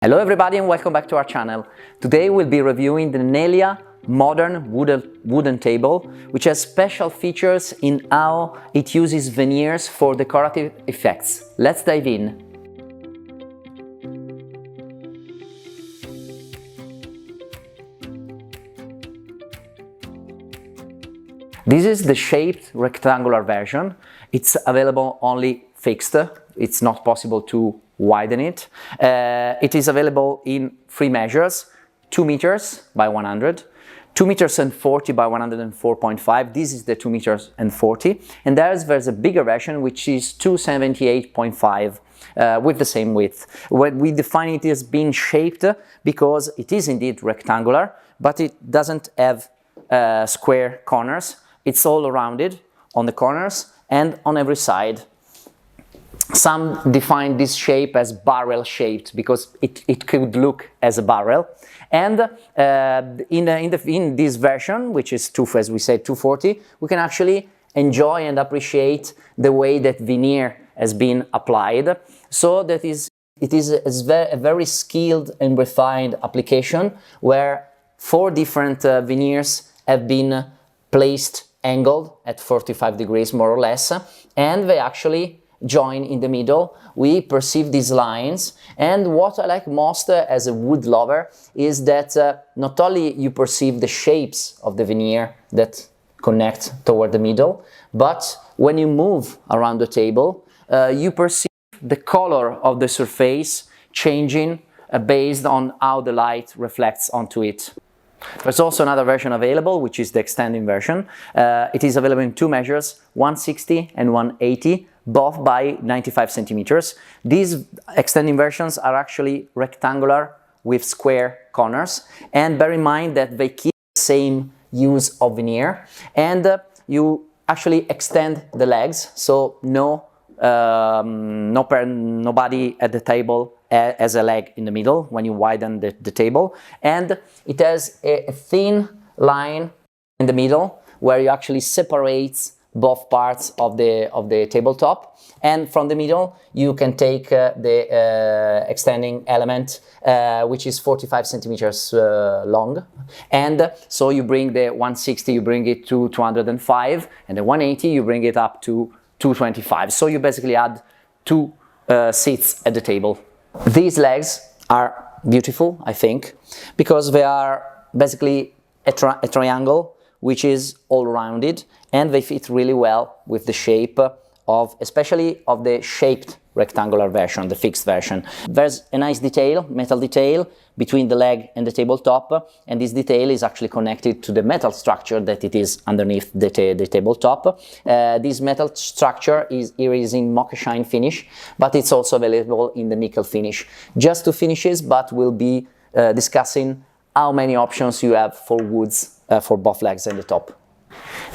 Hello everybody and welcome back to our channel. Today we'll be reviewing the Nelia modern wooden table, which has special features in how it uses veneers for decorative effects. Let's dive in. This is the shaped rectangular version. It's available only fixed. It's not possible to widen it. It is available in three measures: 2 meters by 100, 2 meters and 40 by 104.5. This is the 2 meters and 40. And there's a bigger version which is 278.5 with the same width. We define it as being shaped because it is indeed rectangular, but it doesn't have square corners. It's all rounded on the corners and on every side. Some define this shape as barrel shaped because it could look as a barrel. And in this version, which is as we said 240, we can actually enjoy and appreciate the way that veneer has been applied. So that it is a very skilled and refined application where 4 different veneers have been placed angled at 45 degrees more or less, and they actually join in the middle. We perceive these lines, and what I like most as a wood lover is that not only you perceive the shapes of the veneer that connect toward the middle, but when you move around the table, you perceive the color of the surface changing based on how the light reflects onto it. There's also another version available, which is the extending version. It is available in 2 measures, 160 and 180, both by 95 centimeters. These extending versions are actually rectangular with square corners, and bear in mind that they keep the same use of veneer, and you actually extend the legs, so nobody at the table has a leg in the middle when you widen the table, and it has a thin line in the middle where you actually separate both parts of the tabletop, and from the middle you can take the extending element which is 45 centimeters long, and so you bring the 160, you bring it to 205, and the 180 you bring it up to 225. So you basically add 2 seats at the table. These legs are beautiful, I think, because they are basically a triangle which is all rounded, and they fit really well with the shape especially of the shaped rectangular version, the fixed version. There's a nice detail, metal detail, between the leg and the tabletop, and this detail is actually connected to the metal structure that it is underneath the tabletop. This metal structure is in Moka Shine finish, but it's also available in the nickel finish. Just 2 finishes, but we'll be discussing how many options you have for woods for both legs and the top.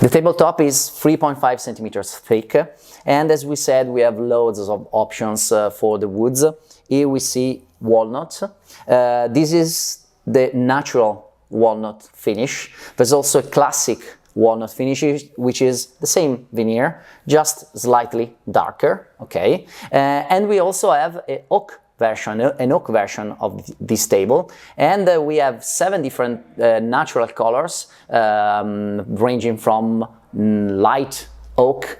The tabletop is 3.5 centimeters thick, and as we said, we have loads of options for the woods. Here we see walnut. This is the natural walnut finish. There's also a classic walnut finish, which is the same veneer, just slightly darker, okay? And we also have an oak version of this table, and we have 7 different natural colors ranging from light oak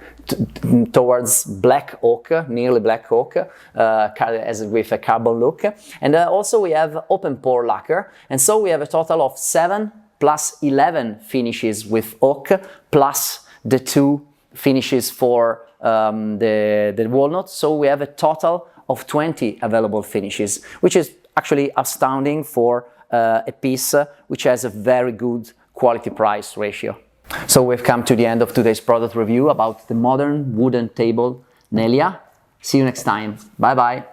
towards black oak, nearly black oak, with a carbon look, and also we have open pore lacquer, and so we have a total of 7 plus 11 finishes with oak, plus the 2 finishes for the walnut, so we have a total of 20 available finishes, which is actually astounding for a piece which has a very good quality-price ratio. So we've come to the end of today's product review about the modern wooden table Nelia. See you next time. Bye bye.